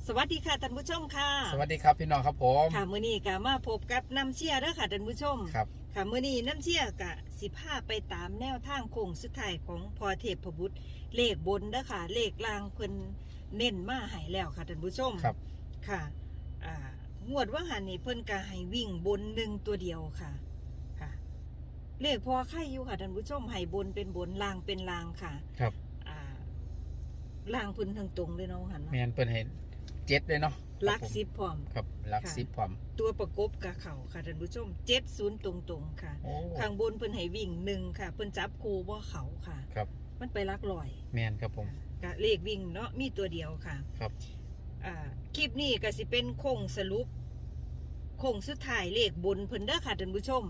สวัสดีค่ะท่านผู้ชมค่ะสวัสดีครับพี่น้องครับผมค่ะมื้อนี้ก็มาพบกับน้ำเชี่ยเด้อค่ะท่านผู้ชมครับค่ะมื้อนี้น้ำเชี่ยกะสิพาไปตามแนวทางโค้งสุดท้ายของพอเทพบุตรเลขบนเด้อค่ะเลขล่างเพิ่นเน้นมาให้แล้วค่ะท่านผู้ชมครับค่ะงวดว่าหันนี่เพิ่นก็ให้วิ่งบน1ตัวเดียวค่ะค่ะเลขพอไข่อยู่ค่ะท่านผู้ชมให้บนเป็นบนล่างเป็นล่างค่ะครับอ่าล่างเพิ่นทั้งตรงเลยเนาะหัน แมนเปิ้นเห็นเจ็ดเลยเนาะ ลักซิปพร้อม ครับลัก ค่ะ ซิปพร้อม ตัวประกบกับเข่าค่ะท่านผู้ชม70ตรงๆค่ะ โอ้ ข้างบนเพิ่นให้วิ่ง1ค่ะเพิ่นจับคู่บ่เขาค่ะ ครับ มันไปลักลอย แมนครับผม กะเลขวิ่งเนาะมีตัวเดียวค่ะ ครับ คลิปนี้ก็สิเป็นโค้งสรุปโค้งสุดท้ายเลขบนเพิ่นเด้อค่ะท่านผู้ชม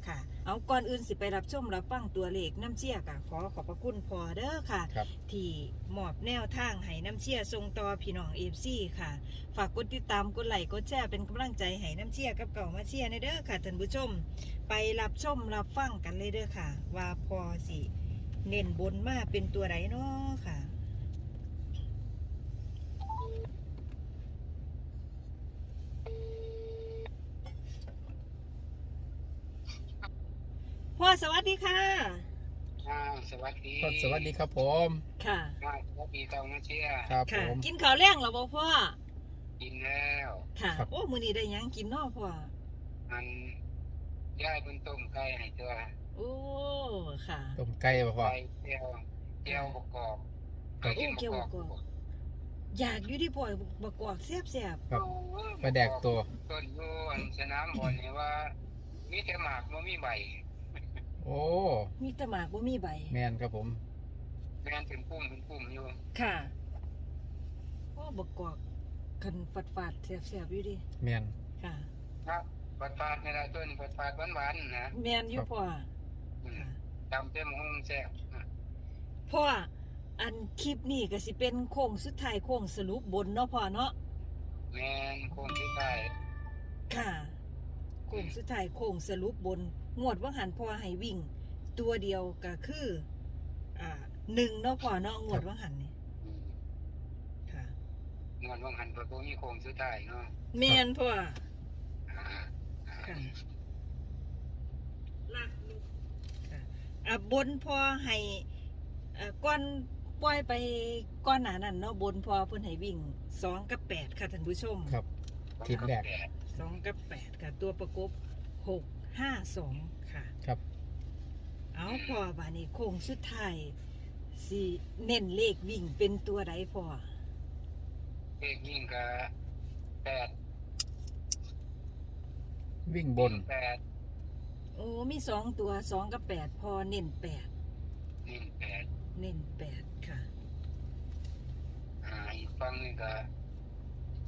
ค่ะ เอาก่อนอื่นสิไปรับชมรับฟังตัวเลขน้ำเชี่ยกะขอบพระคุณพอเด้อค่ะ ครับ ที่มอบแนวทางให้น้ำเชี่ยส่งต่อพี่น้องFCค่ะ ฝากกดติดตามกดไลค์กดแชร์เป็นกำลังใจให้น้ำเชี่ยกับเก่ามาเชี่ยในเด้อค่ะท่านผู้ชม ไปรับชมรับฟังกันเลยเด้อค่ะ ว่าพอสิเน้นบนมาเป็นตัวไหนเนาะค่ะพ่อสวัสดีค่ะ สวัสดี ก็สวัสดีครับผม ค่ะ สวัสดีครับน้าเชีย ครับผ ค่ะ ม กินข้าวแรงแล้วบ่พ่อ กินแล้ว ค่ะ ครับ โอ้มื้อนี้ได้หยังกินเนาะพ่อ อันย่ายบนต้มไก่ให้ตัว โอ้ค่ะ ต้มไก่บ่พอ ไก่เจียวประกอบ ครับ กินประกอบ อยากอยู่ที่พ่อบักกอกแซ่บ ครับปลาแดกตัว ต้นอยู่อันสนามบอลนี่ว่า มีแต่หมากบ่มีใบ โอ้ ๆมีแตะหมากบ่มีใบ แมนครับผม แม่นเป็นปุ่มอยู่ ค่ะโอ้บักกอกคันฝาดๆแซ่บๆอยู่ดิ แมน ค่ะ ครับปัดฟาดนี่ละต้นปัดฟาดหวานๆนะ แม่นอยู่พ่อ อืม ค่ะ ตำเต็มห้องแซ่บ พ่ออันคลิปนี้ก็สิเป็นโค้งสุดท้ายโค้งสรุปบนเนาะพ่อเนาะ แม่นคงที่ใต้ ค่ะโค้งสุดท้ายโค้งสรุปบนงวดว่าหันพ่อให้วิ่ง ตัวเดียวก็คือ1เนาะพ่อเนาะงวดว่าหันนี่ อืม ค่ะ งอนว่างหันประตูมีโคงสุดท้ายเนาะ แม่นพ่อ อ่า ค่ะลักลูกค่ะบนพ่อให้ก้อนปล่อยไปก้อนหนานั่นเนาะบนพ่อเพิ่นให้วิ่ง2กับ8ค่ะท่านผู้ชม ครับ ทีมแรก 2กับ8ค่ะตัวประกบ652ค่ะ ครับ เอาพ่อบานี้โค้งสุดท้ายสิเน้นเลขวิ่งเป็นตัวใดพ่อ เลขยิ่งกับแปด วิ่งบน แปด โอ้มี2ตัว2กับ8พ่อเน้น8 ยิ่งแปด เน้น8ค่ะ อีกฝั่งหนึงก็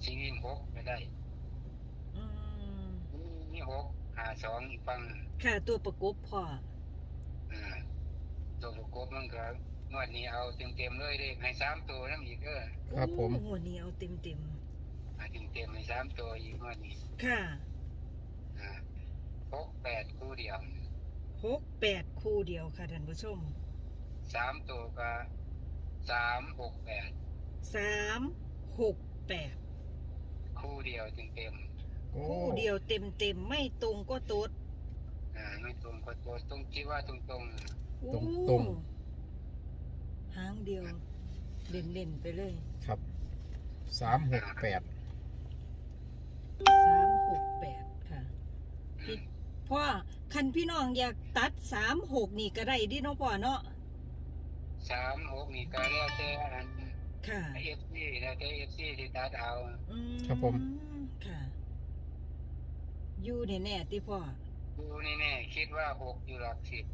สิวิ่งหกไม่ได้ อืม มีหก52อีกฝั่งหนึ่ง ค่ะตัวประกบพ่อ อ่าตัวประกบมันก็งวดนี้เอาเต็มๆเลยเลขให้3ตัวนํอีกครับผม โอ้หัวนี้เอาเต็ม เต็มๆให้3ตัวอีกงวดนี้ ๆค่ะ อ่า6 8คู่เดียว 6-8คู่เดียวค่ะท่านผู้ชม 3ตัวก็3 6 8 3-6-8 คู่เดียวเต็ม โอ้ คู่เดียวเต็มไม่ตรงก็โต๊ด ๆไม่ตรงก็ตัวตรงคิดว่าตรงๆ โอ้ ตรง หางเดียวเล่นๆไปเลย ครับ368 3-6-8ค่ะพี่พ่อคันพี่น้องอยากตัด3-6นี่ก็ได้ดิเนาะพ่อเนาะ 3 6นี่ก็แล้วแต่อัน ค่ะ FC แล้วแต่ FC ที่ตัดเอา อื ครับผม ค่ะ อยู่แน่ๆที่พ่อ ดูนี่แน่คิดว่า6อยู่หลักสิบ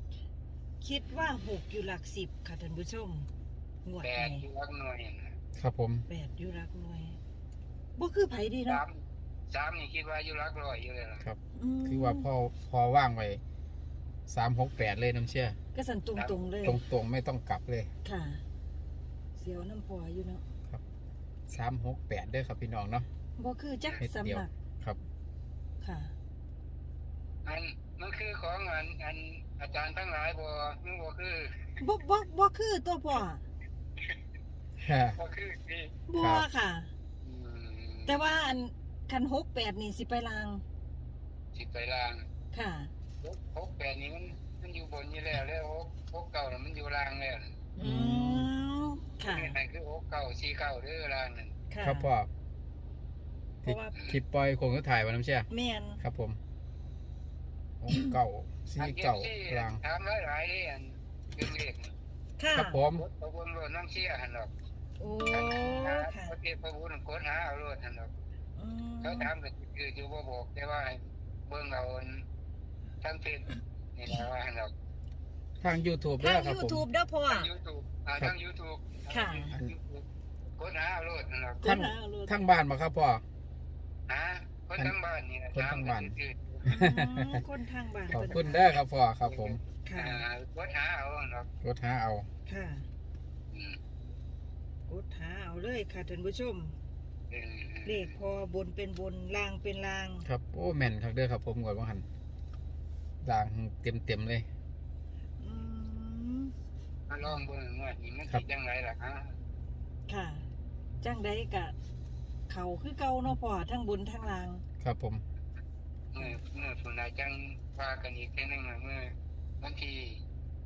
คิดว่า6อยู่หลัก10ค่ะท่านผู้ชมงวด 8อ นี้ ยู่หลักหน่วยนะครับ ผม 8อยู่หลักหน่วยบ่คือไผดี สา เนาะ มสามนี่คิดว่าอยู่หลักร้อยอยู่เลยล่ะ ครับ ม คือว่าพอว่างไว้368เลยน้ำเชื่อ ก็สั่นตรงๆเลย ตรงๆไม่ต้องกลับเลย ค่ะ เสียวน้ำพออยู่เนาะ 368เด้อครับพี่น้องเนาะ บ่คือจัก เม็ดเดียว สำนัก ครับ ค่ะ มันคือของอันอาจารย์ทั้งหลายบ่มันบ่คือ บ่คือตัวพ่อ ฮะ บ่คือนี่ บ่ ครับ ค่ะ อืม แต่ว่าอันคัน68นี่สิไปลาง สิไปล่าง ค่ะ 68นี่มันอยู่บนอยู่แล้ว69น่ะมันอยู่ล่างแล้ว อืมค่ะ นี่คือ69 49เด้อล่างนั่น ค่ะ ครับพ่อ เพราะว่า ที่ปล่อยโคงก็ถ่ายวันน้ำเชี่ย แม่น ครับผมเก่าซีเก่าลาง ถามหลายๆเด้อันคือเลขนี่ ค่ะ ครับผม กดเอาบนรถน้ำเชี่ยหั่นดอก โอ้ ค่ะ ประเทศพระบุญกดหาเอารถหั่นดอก อืม เขาถามก็คืออยู่บ่บอกแต่ว่าให้เบิ่งเอาทั้งเพจนี่แหละว่าหั่นดอก ทาง YouTube ทา เด้ ง อครับผม YouTube เด้อพ่อ ทาง YouTube ทาง YouTube ค่ะ กดหาเอารถหั่นดอก ทั้ง ทางบ้านมาครับพ่อ หาคนทั้งบ้านนี่นะ คนทั้งบ้าน คือ อืมคนทางบ้าน ขอบ เพิ่น คุณเด้อครับพ่อครับผม ค่ะ กดหาเอาหั่นดอก กดหาเอา ค่ะ อืม กดหาเอาเลยค่ะท่านผู้ชม เออ เลขพอบนเป็นบนล่างเป็นล่าง ครับโอ้แม่นครับเด้อครับผมก่อนว่าหันลางเต็มเลย อืม มาลองเบิ่งว่านี่มัน ครั สิ บ จังไดล่ะฮะ ค่ะ จังใดกะ เขาคือเก่าเนาะพ่อทั้งบนทั้งล่าง ครับผม เมื่อผู้นายจังว่ากันอีกเทื่อนึงน่ะเมื่อวันที่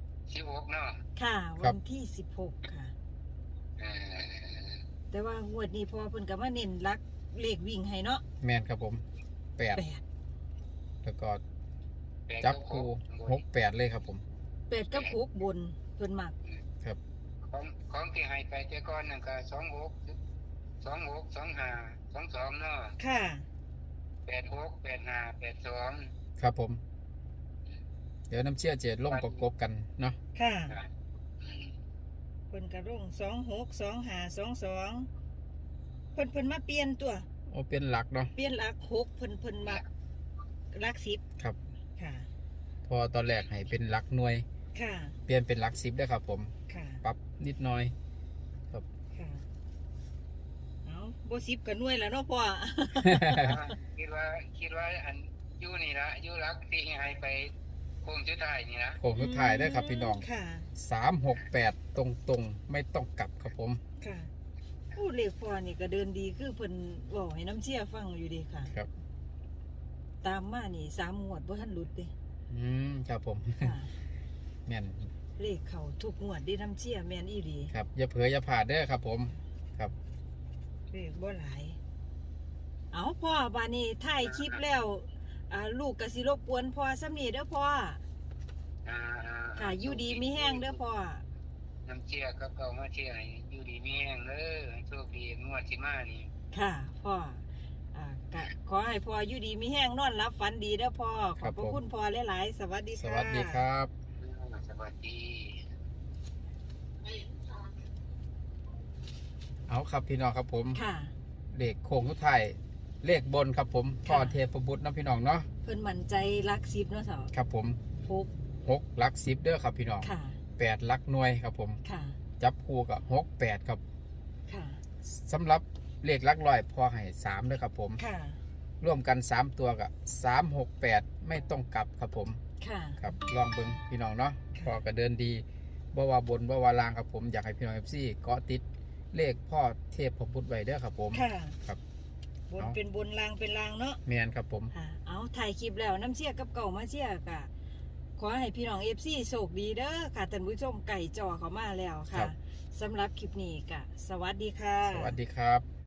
16เนาะ ค่ะ วันที่16ค่ะ เออ แต่ว่างวดนี้พ่อเพิ่นก็มาเน้นรักเลขวิ่งให้เนาะ แม่นครับผม8 8 แล้วก็ แปด จับ กับ คู่ หก 68เลยครับผม 8กับ6บนเพิ่นมัก ครับ ของที่ให้ไปแต่ก่อนนั่นก็26 25 22เนาะ ค่ะ 86 85 82 ครับผม เดี๋ยวน้ำเชี่ยเจ็ดลงประกบกันเนาะ ค่ะ อ่าอืม เพิ่นก็ลง26 25 22เพิ่นมาเปลี่ยนตัว โอ้เป็นหลักเนาะ เปลี่ยนหลัก6เพิ่นมักหลัก10 ครับ ค่ะ พอตอนแรกให้เป็นหลักหน่วย ค่ะ เปลี่ยนเป็นหลัก10ได้อครับผม ค่ะ ปรับนิดหน่อย ค่ะเอาบ่10ก็หน่วยแล้วเนาะพ่อ คิดว่าอันอยู่นี่ละอยู่รักที่ให้ไปโค้งสุดท้ายนี่นะ ผมสุดท้ายได้อครับพี่น้อง ค่ะ 368 ตรงๆ ไม่ต้องกลับครับผม ค่ะผู้เลขพ่อนี่ก็เดินดีคือเพิ่นเว้าให้น้ำเชี่ยฟังอยู่เดีค่ะ ครับ ตามมานี่3งวดบ่ทันหลุดเด้ ครับผม ค่ะ แม่น เลขเข้าทุกงวดเด้น้ำเชี่ยแม่นอีหลี ครับ อย่าเผลออย่าพลาดเด้อครับผม ครับ เลขบ่หลาย เอาพ่อบาดนี้ถ่ายคลิปแล้วลูกก็สิรบกวนพ่อซ้ำนี้เด้อพ่อ อ่า ค่ะอยู่ดีมีแห้งเด้อพ่อ น้ำเชี่ยกับเก่ามาเชี่ยให้อยู่ดีมีแห้งเด้อให้โชคดีงวดสิมานี่ ค่ะพ่อก็ขอให้พ่ออยู่ดีมีแห้งนอนหลับฝันดีเด้อพ่อข ครั อบบ พระ ผม คุณพ่อหลายๆสวัสดี ส ค่ะ วัสดีครับ สวัสดี เอาครับพี่น้องครับผม ค่ะ เลขโค้งสุดท้ายเลขบนครับผมพ่อเทพบุตรเนาะพี่น้องเนาะ เพิ่นมั่นใจรัก10เนาะเถาะ ครับผม ปุ๊บ 6หลัก10เด้อครับพี่น้อง ค่ะ 8หลักหน่วยครับผม ค่ะ จับคู่กับ68ครับ ค่ะ สำหรับเลขหลักร้อยพอให้3เด้อครับผม ค่ะ ร่วมกัน3ตัวกับ368ไม่ต้องกลับครับผม ค่ะ ครับลองเบิ่งพี่น้องเนาะ ค่ะ พอก็เดินดีบ่ว่าบนบ่ว่าล่างครับผมอยากให้พี่น้อง FC เกาะติดเลขพ่อเทพบุตรไว้เด้อครับผม ค่ะ ครับ บน เอา เป็นบนลางเป็นลางเนาะ แม่นครับผม ค่ะ เอาถ่ายคลิปแล้วน้ำเชี่ยกับเก่ามาเชี่ยกะขอให้พี่น้องFCโชคดีเด้อค่ะท่านผู้ชมไก่จ่อเขามาแล้ว ครั ค่ะ บ สำหรับคลิปนี้กะ สวัสดีค่ะ สวัสดีครับ